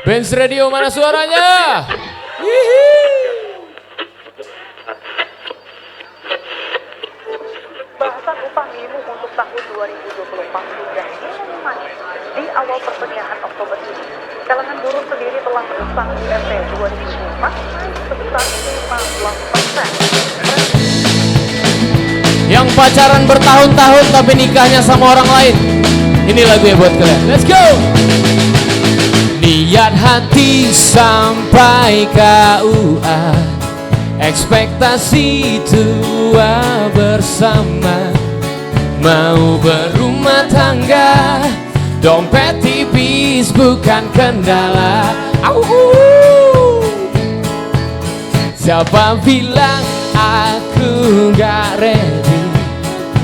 Benz Radio mana suaranya? Bahasan upah minimum untuk tahun 2024 sudah diumumkan di awal pertengahan Oktober ini. Kalangan buruh sendiri telah mendesak UMP 2024 naik sebesar 15%. Yang pacaran bertahun-tahun tapi nikahnya sama orang lain. Ini lagunya buat kalian. Let's go. Niat hati sampai KUA, ekspektasi tua bersama, mau berumah tangga, dompet tipis bukan kendala. Siapa bilang aku gak ready,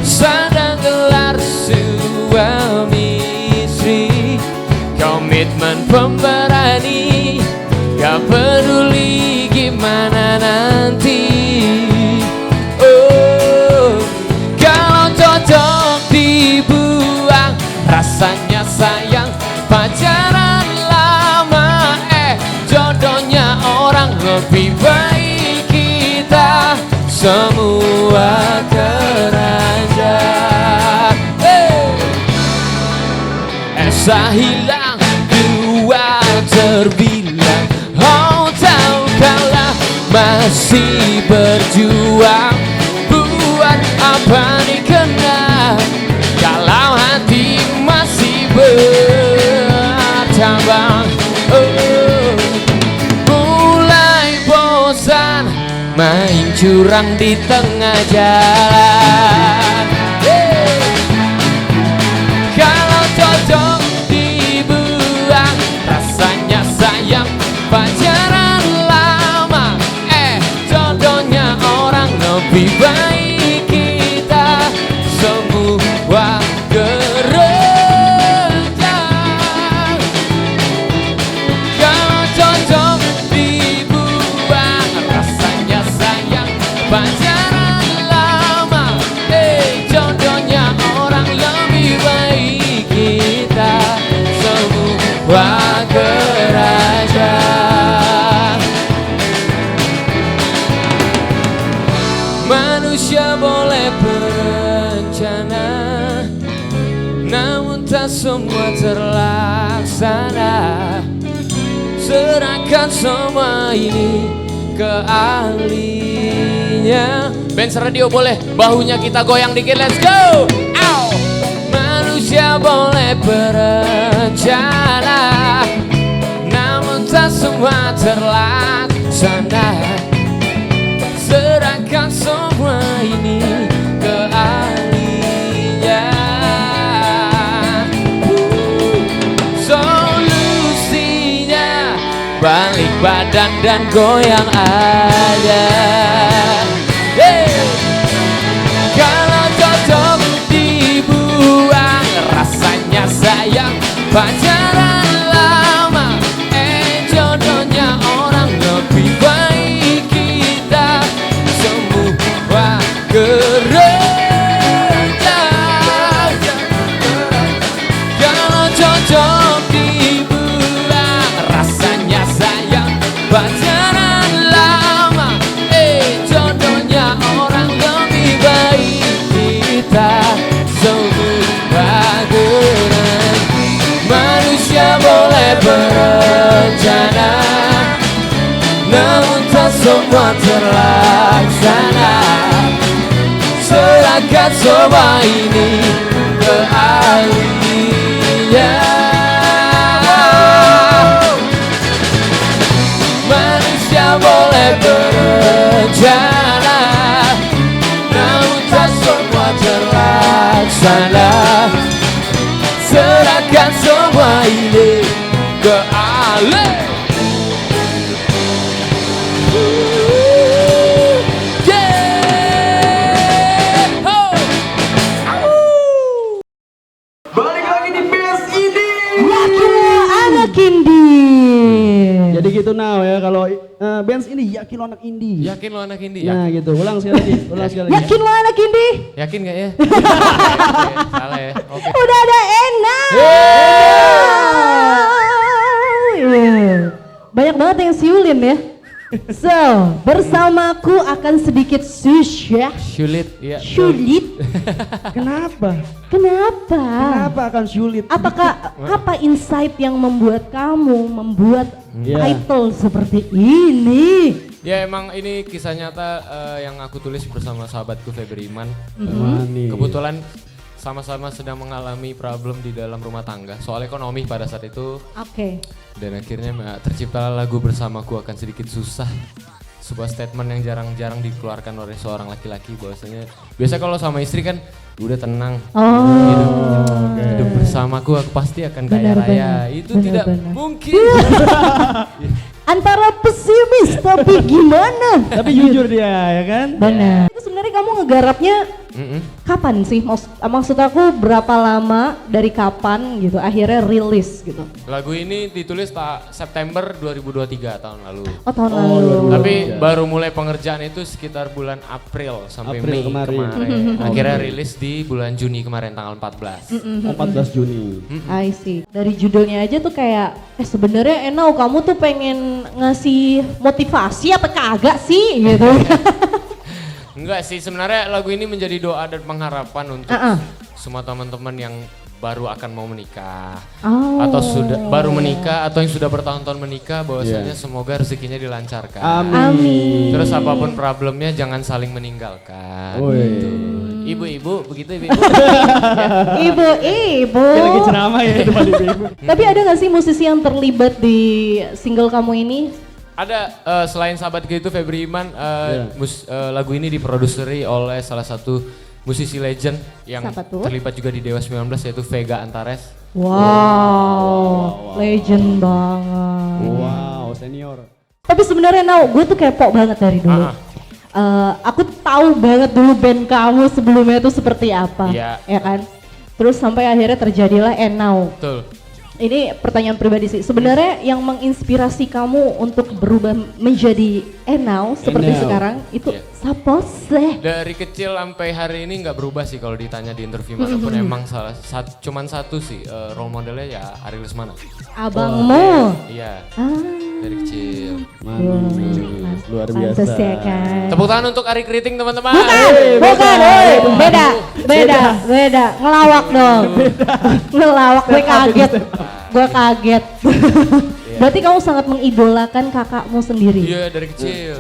sadar gelar suami istri, komitmen pemberani, gak peduli gimana nanti. Oh, kalau cocok dibuang, rasanya sayang. Pacaran lama, jodohnya orang, lebih baik kita semua keranjang. Esa hilang, dua terbilang. Oh, tahu kalah masih berjuang. Buat apa dikenal kalau hati masih bercabang. Oh, mulai bosan main curang di tengah jalan. Kalau cocok dibuang, rasanya sayang. Pacaran lama, jodohnya orang, lebih baik kita semua kerenjang. Kalau cocok dibuang, rasanya sayang. Pacaran lama, jodohnya orang, lebih baik kita semua keranjang. Manusia boleh berencana, namun tak semua terlaksana. Serahkan semua ini ke ahlinya. Benz Radio boleh bahunya kita goyang dikit, let's go. Ow. Manusia boleh berencana, namun tak semua terlaksana. Serahkan semua ini ke ahlinya. Solusinya balik badan dan goyang aja. Kalau cocok dibuang, rasanya sayang. Pacaran lama, jodohnya orang, lebih baik kita semua kerenjang. Kalau cocok dibuang, rasanya sayang. Pacaran lama, jodohnya orang, lebih baik kita semua kerenjang. Manusia boleh berencana, namun tak semua terlaksana. Serahkan semua ini ke ahlinya. Manusia boleh berencana, namun tak semua terlaksana. Serahkan semua ini ke ahlinya. Balik lagi di Benz ini. Yakinlah anak indie. Jadi gitu now ya, kalau Benz ini yakin lo anak indie. Yakin lo anak indie? Nah gitu, ulang sekali lagi, ulang sekali lagi. Yakin lo anak indie? Yakin gak ya? Salah ya. Oke. Udah ada enak. Hey. banget yang siulin ya. So, bersamaku akan sedikit susah. Sulit, ya. Sulit. Kenapa? Kenapa? Kenapa akan sulit? Apakah apa insight yang membuat kamu membuat Ya. title seperti ini? Ya emang ini kisah nyata yang aku tulis bersama sahabatku Febri Iman. Mani. Kebetulan sama-sama sedang mengalami problem di dalam rumah tangga soal ekonomi pada saat itu. Oke. Dan akhirnya terciptalah lagu Bersamaku Akan Sedikit Susah. Sebuah statement yang jarang-jarang dikeluarkan oleh seorang laki-laki bahwasanya biasa kalau sama istri kan udah tenang. Hidup bersamaku aku pasti akan kaya raya. Itu tidak benar. mungkin. Antara pesimis tapi gimana? Tapi jujur dia ya kan? Benar. Itu sebenarnya kamu ngegarapnya kapan sih? Maksud aku berapa lama dari kapan gitu akhirnya rilis gitu? Lagu ini ditulis September 2023 tahun lalu. Oh tahun lalu. Tapi baru mulai pengerjaan itu sekitar bulan April sampai April Mei kemarin. Akhirnya rilis di bulan Juni kemarin tanggal 14. 14 Juni. I see. Dari judulnya aja tuh kayak sebenarnya Enau kamu tuh pengen ngasih motivasi apa kagak sih gitu. Enggak sih, sebenarnya lagu ini menjadi doa dan pengharapan untuk semua teman-teman yang baru akan mau menikah. Atau sudah baru menikah atau yang sudah bertahun-tahun menikah bahwasanya semoga rezekinya dilancarkan. Amin. Terus apapun problemnya jangan saling meninggalkan. Gitu. Ibu-ibu begitu ibu-ibu. Ibu-ibu. Dia lagi ceramah ya depan ibu-ibu. Tapi ada gak sih musisi yang terlibat di single kamu ini? Ada selain sahabat itu Febri Iman, lagu ini diproduseri oleh salah satu musisi legend yang terlibat juga di Dewa 19 yaitu Vega Antares. Wow, legend banget. Wow, senior. Tapi sebenarnya gue tuh kepo banget dari dulu. Aku tahu banget dulu band kamu sebelumnya itu seperti apa, ya kan? Terus sampai akhirnya terjadilah Enau. Betul. Ini pertanyaan pribadi sih. Sebenarnya yang menginspirasi kamu untuk berubah menjadi Enau seperti sekarang itu siapa sih? Dari kecil sampai hari ini nggak berubah sih kalau ditanya di interview manapun emang cuman satu sih role modelnya ya Ari Lesmana. Abangmu? Iya. Dari kecil. Luar biasa. Pantes ya kan. Tepuk tangan untuk Ari Kriting teman-teman. Bukan, beda. Ngelawak dong. Ngelawak, gue kaget. Berarti kamu sangat mengidolakan kakakmu sendiri. Iya dari kecil.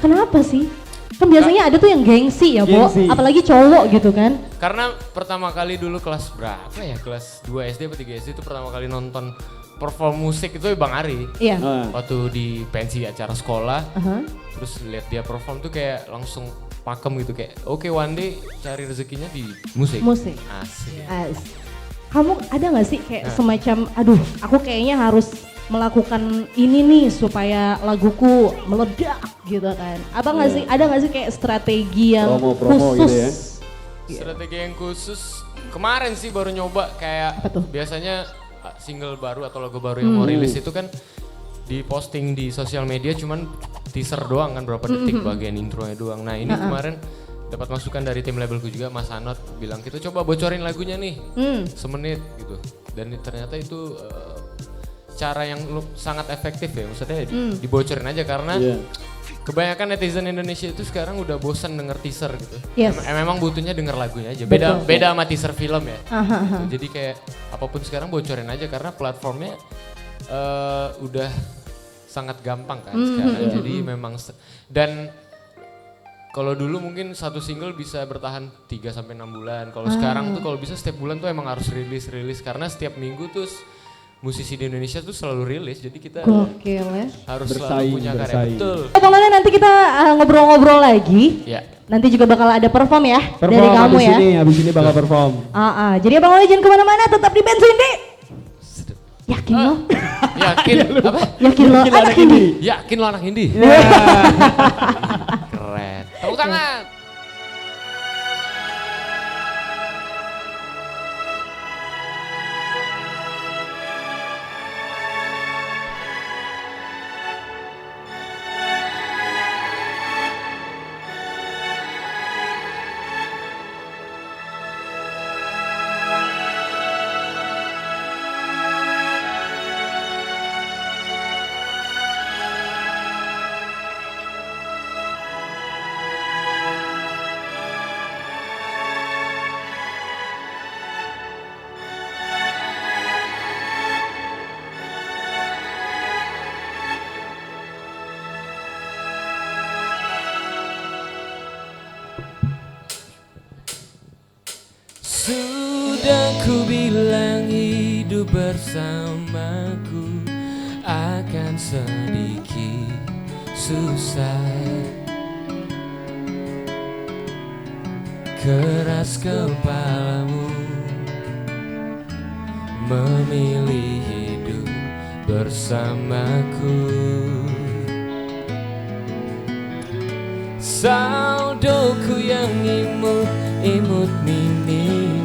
Kenapa sih? Kan biasanya ada tuh yang gengsi ya, Bo. Apalagi cowok gitu kan. Karena pertama kali dulu kelas berapa ya? Kelas 2 SD atau 3 SD itu pertama kali nonton perform musik itu Bang Ari. Iya. Waktu di pensi acara sekolah. Terus lihat dia perform tuh kayak langsung pakem gitu kayak oke, one day cari rezekinya di musik. Asik. Kamu ada gak sih kayak semacam aduh aku kayaknya harus melakukan ini nih supaya laguku meledak gitu kan. Ada gak sih kayak strategi yang promo khusus? gitu ya. Strategi yang khusus kemarin sih baru nyoba kayak biasanya single baru atau lagu baru yang mau rilis itu kan diposting di sosial media cuman teaser doang kan berapa detik bagian intronya doang. Nah ini kemarin dapat masukan dari tim labelku juga Mas Anot bilang kita coba bocorin lagunya nih semenit gitu. Dan ternyata itu cara yang sangat efektif ya maksudnya dibocorin aja karena kebanyakan netizen Indonesia itu sekarang udah bosan denger teaser gitu. Memang butuhnya denger lagunya aja. Beda sama teaser film ya. Jadi kayak apapun sekarang bocorin aja karena platformnya udah sangat gampang kan sekarang. Jadi memang dan kalau dulu mungkin satu single bisa bertahan 3 sampai 6 bulan. Kalau sekarang tuh kalau bisa setiap bulan tuh emang harus rilis karena setiap minggu tuh musisi di Indonesia tuh selalu rilis. Jadi kita harus selalu punya karya. Betul. Bang Lana nanti kita ngobrol-ngobrol lagi. Nanti juga bakal ada perform ya dari kamu ya. Habis ini bakal perform. Jadi Bang Lana jangan kemana-mana, tetap di Bensu Indi. Yakin lo? Yakin apa? Yakin lo anak Indi? Yakin lo anak Indi? Keren. Tepuk tangan. Sudah ku bilang hidup bersamaku akan sedikit susah. Keras kepalamu memilih hidup bersamaku. Saldoku yang imut mini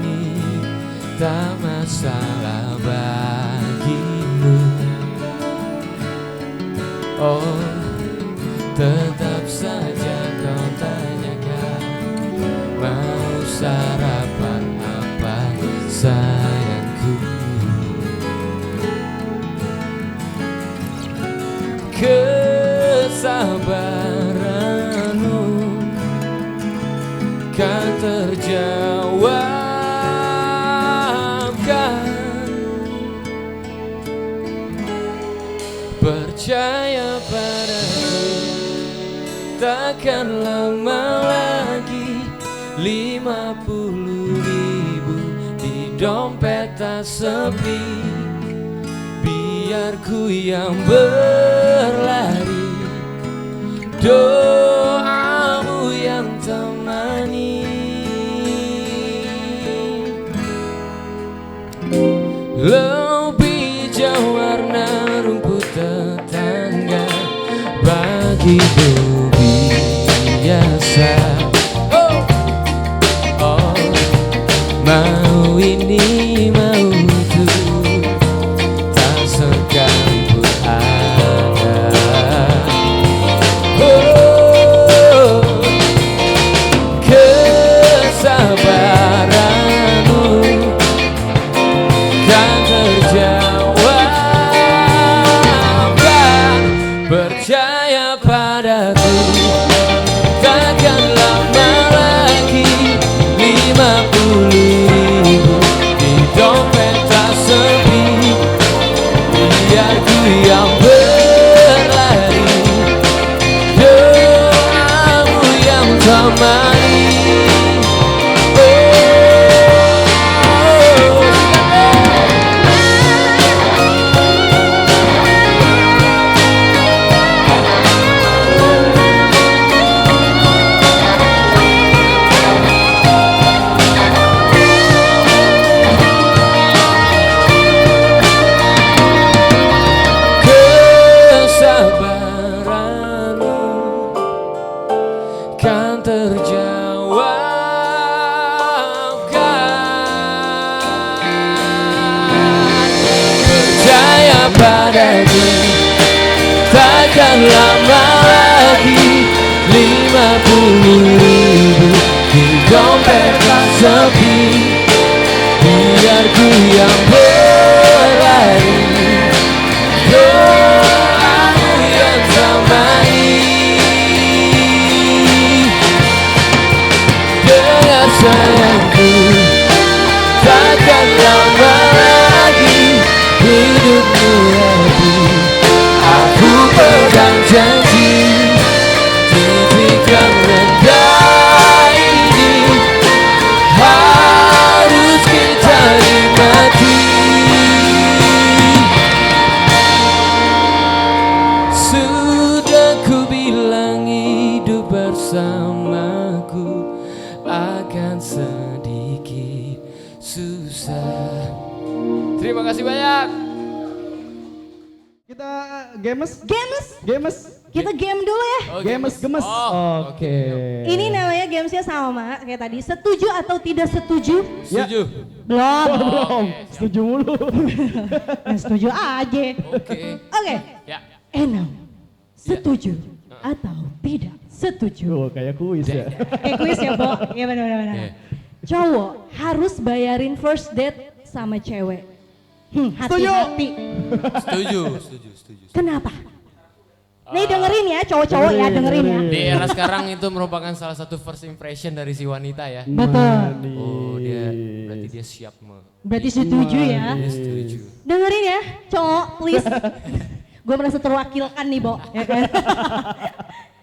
tak masalah bagimu. Oh, tetap saja kau tanyakan mau sarapan apa sayangku. Kesabaranmu kan terjawabkan. Percaya padaku, takkan lama lagi 50.000 di dompet tak sepi. Biar ku yang berlari, doamu yang temani. Lebih hijau warna rumput tetangga bagiku biasa. Oh, mau ini mau itu tak sekalipun ada. Oh, kesabaranmu kan terjawabkan. Percaya padaku, takkan lama lagi 50.000 di dompet tak sepi. Biar ku yang berlari, doamu yang temani. Kesabaranmu kan terjawabkan. Percaya padaku, takkan lama lagi 50.000 di dompet tak sepi. Biar ku yang berlari, doamu yang temani. Dengar sayangku, takkan lama lagi hidupmu lagi. Aku pegang janji, titik yang rendah ini harus kita nikmati. Sudah ku bilang hidup bersamaku akan sedikit susah. Terima kasih banyak. Kita games. Games, kita game dulu ya. Oh, Games gemes. Oh, Oke. Ini namanya gamesnya sama kayak tadi. Setuju atau tidak setuju? Setuju. Belum. Belum. Setuju mulu. Setuju aja. Oke. Ya. Enam. Setuju atau tidak setuju? Oh, kayak kuis ya. Kayak kuis ya, Bo? Iya benar. Iya. Cowok harus bayarin first date sama cewek. Hati-hati. Setuju. Kenapa? Nih dengerin ya, cowok-cowok ya, dengerin ya. Di era sekarang itu merupakan salah satu first impression dari si wanita ya. Betul. Oh, berarti dia siap Berarti setuju ya. Dia setuju. Dengerin ya, cowok please. Gue merasa terwakilkan nih, Bo. Ya kan?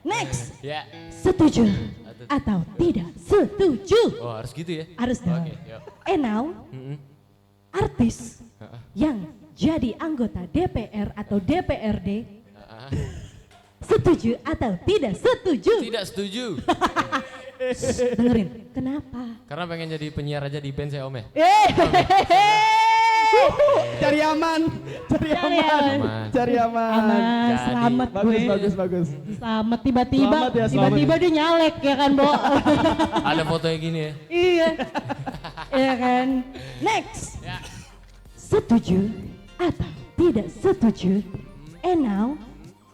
Next. Ya. Setuju atau tidak setuju? Oh, harus gitu ya. Harus dong. Oke, yuk. And now, artis yang jadi anggota DPR atau DPRD setuju atau tidak setuju? Tidak setuju. Dengerin, kenapa? Karena pengen jadi penyiar aja di band saya Om ya. Cari aman, cari aman, cari aman. Aman, Jadi. selamat gue. Bagus. Selamat tiba-tiba, Selamat ya, selamat. tiba-tiba dia nyalek ya kan, Bo? Ada fotonya gini ya. Iya, iya kan. Next, Ya. setuju atau tidak setuju? And now,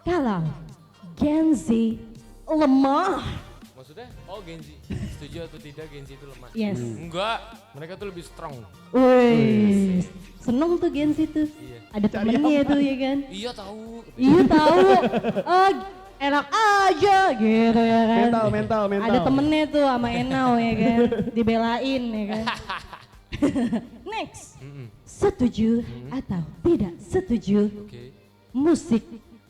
kalau Gen Z lemah, Maksudnya? Oh Gen Z. Setuju atau tidak Gen Z itu lemah? yes. Enggak, mereka tuh lebih strong. Wih, seneng tuh Gen Z tuh. Iya. Ada temennya tuh ya kan. Iya tahu. Iya tahu. Oh, enak aja gitu ya kan. Mental. Ada temennya tuh sama Enau ya kan, dibelain ya kan. Next, setuju atau tidak setuju? Oke. Musik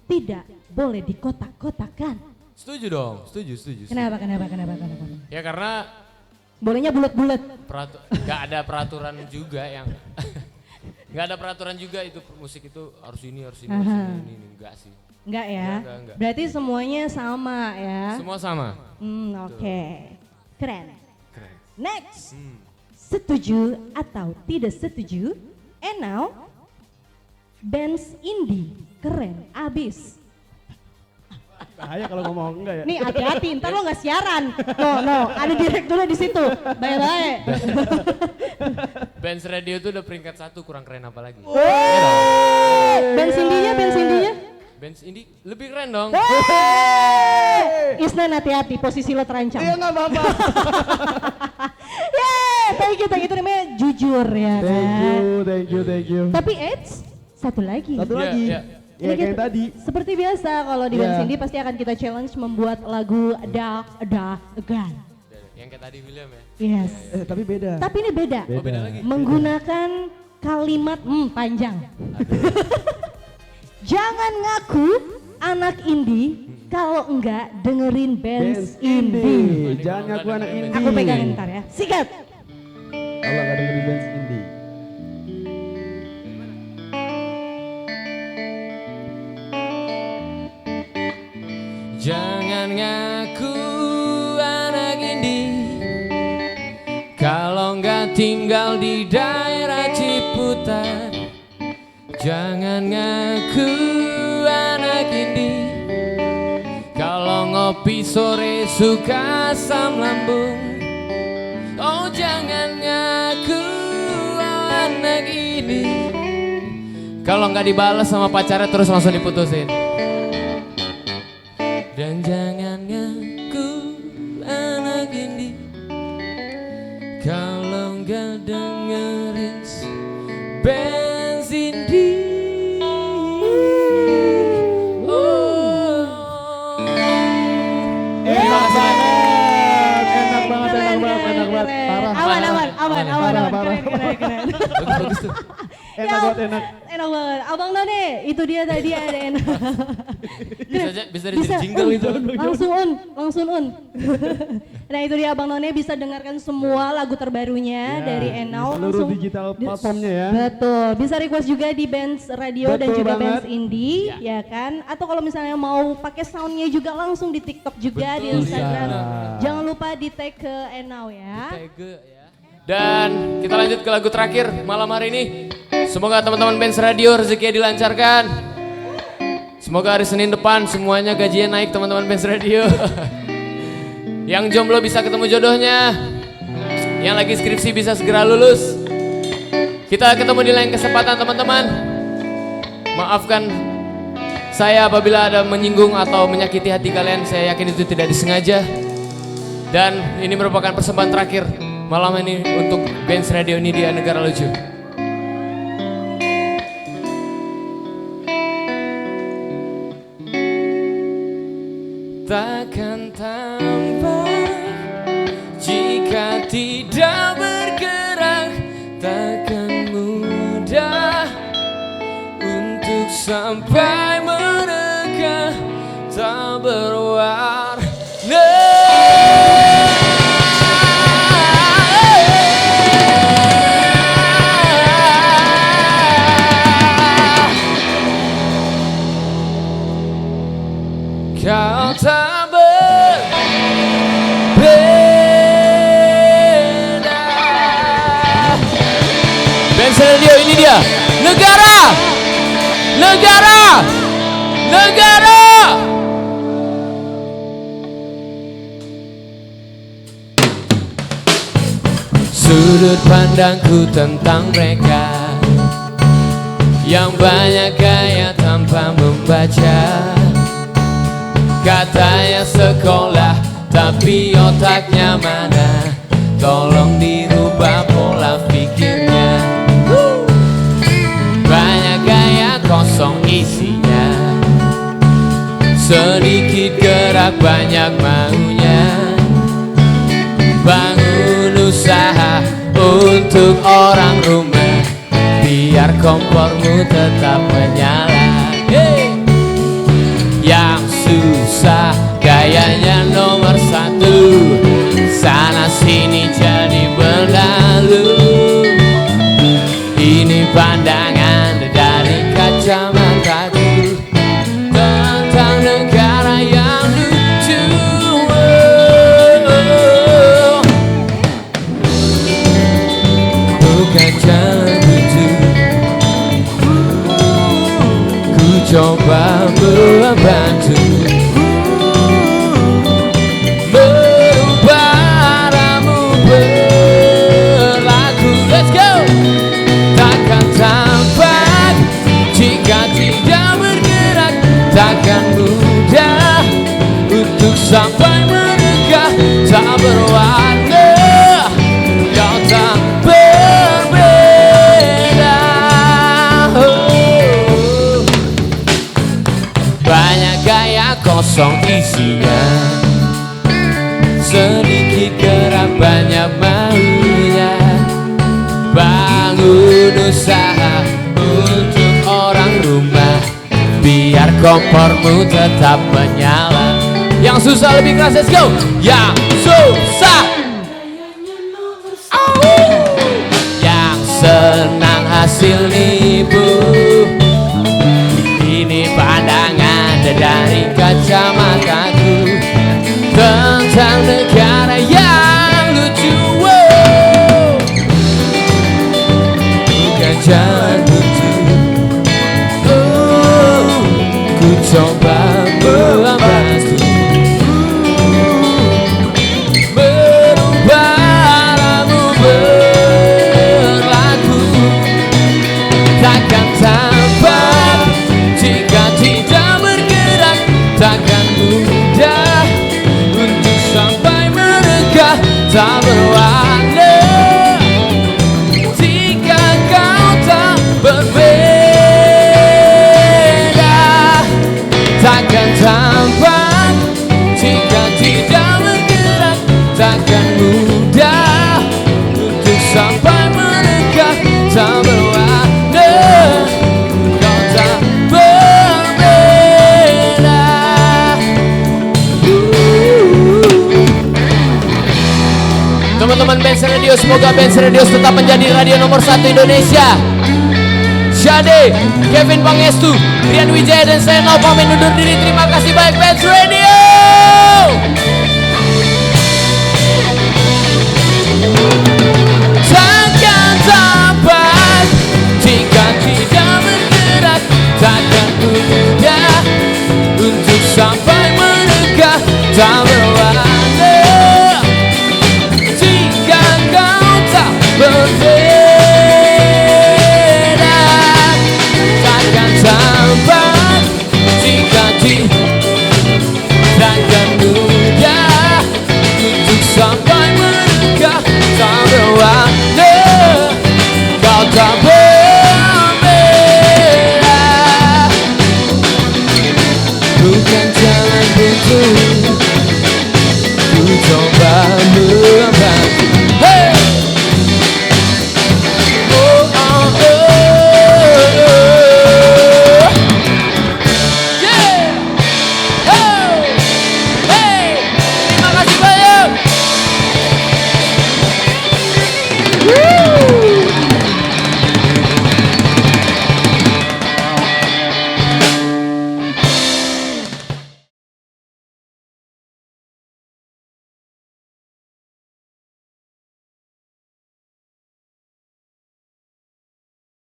tidak boleh dikotak-kotakan. Setuju dong, setuju. Kenapa? Ya karena Bolehnya bulat-bulat. nggak ada peraturan juga yang nggak ada peraturan juga itu musik itu harus ini enggak sih. Enggak ya? Enggak. Berarti semuanya sama ya? Semua sama. Oke. Keren. Keren. Next, setuju atau tidak setuju? And now, bands indie keren abis. Bahaya kalau ngomong enggak ya. Nih hati-hati, ntar lo nggak siaran. No, ada direkturnya di situ. Bye-bye. Bands radio itu udah peringkat 1, kurang keren apa lagi? Bands indie-nya? Bands indie lebih keren dong. Isnan hati-hati, posisi lo terancam. Iya nggak apa-apa. Thank you, itu namanya jujur ya kan. Thank you. Tapi satu lagi. Satu Iya, lagi. iya. Ya kayak yang tadi. Seperti biasa kalau di Bands Indie pasti akan kita challenge membuat lagu Dark Again. Yang kayak tadi William ya. Yes. Tapi beda. Tapi ini beda. Oh beda lagi. Menggunakan kalimat panjang. Jangan ngaku anak indie kalau enggak dengerin Bands Indie. Jangan ngaku anak indie. Aku pegangin ntar ya. Sikat. Kalau nggak dengerin Bands Indie. Jangan ngaku anak indie kalau nggak tinggal di daerah Ciputat. Jangan ngaku anak indie kalau ngopi sore suka asam lambung. Oh jangan ngaku anak indie kalau nggak dibalas sama pacarnya terus langsung diputusin. Dan jangan ngaku anak indie kalau nggak dengerin Bands Indie. Enak banget. Parah. Aman. Keren. Bagus tuh. Enak banget. Enak banget. Abang None, itu dia tadi ada enak. Bisa jadi jingle itu. Langsung on. Nah itu dia Abang None bisa dengarkan semua lagu terbarunya dari Enau. Seluruh digital platformnya ya. Betul, bisa request juga di Bands Radio dan Betul juga banget. Bands Indie, ya kan? Atau kalau misalnya mau pakai soundnya juga langsung di TikTok juga, di Betul, Instagram. bisa. Jangan lupa di tag ke Enau ya. Tege ya. Dan kita lanjut ke lagu terakhir malam hari ini. Semoga teman-teman Bands Radio rezekinya dilancarkan. Semoga hari Senin depan semuanya gajinya naik teman-teman Bands Radio. Yang jomblo bisa ketemu jodohnya. Yang lagi skripsi bisa segera lulus. Kita ketemu di lain kesempatan teman-teman. Maafkan saya apabila ada menyinggung atau menyakiti hati kalian. Saya yakin itu tidak disengaja. Dan ini merupakan persembahan terakhir malam ini untuk Bands Radio ini di Negara Lucu. Takkan tampak jika tidak bergerak, takkan mudah untuk sampai mereka tak berwarna. Negara, negara, negara. Sudut pandangku tentang mereka yang banyak gaya tanpa membaca. Katanya sekolah tapi otaknya mana? Tolong dirubah pola pikirnya. Banyak gaya kosong isinya, sedikit gerak banyak maunya. Bangun usaha untuk orang rumah, biar kompormu tetap menyala. Yang susah gayanya nomor satu, sana sini jadi berlalu. Ini pandangan dari kacamataku tentang negara yang lucu. Bukan jalan lucu, ku coba membantu merubah ramu berlaku. Let's go. Takkan tampak jika tidak bergerak, takkan mudah untuk sampai menegar. Tak berwarna, kau tak berbeda. Banyak gaya kosong isinya, sedikit gerak banyak maunya. Bangun usaha untuk orang rumah, biar kompormu tetap menyala. Yang susah lebih keras, let's go. Yang susah, yang senang hasil nipu. Ini pandangan dari kacamataku tentang negara yang lucu. Bukan jalan lucu, ku coba membantu merubah ramu berlaku. Takkan tampak jika tidak bergerak, takkan mudah untuk sampai menegar. Tak berwarna jika kau tak berbeda. Takkan tampak jika tidak bergerak, takkan mudah untuk sampai menegar. Tak berwarna, kau tak berbeda. Teman-teman Benz Radio, semoga Benz Radio tetap menjadi radio nomor 1 Indonesia. Shade, Kevin Pangestu, Rian Wijaya dan saya Nau pamit undur diri. Terima kasih banyak Benz Radio. Takkan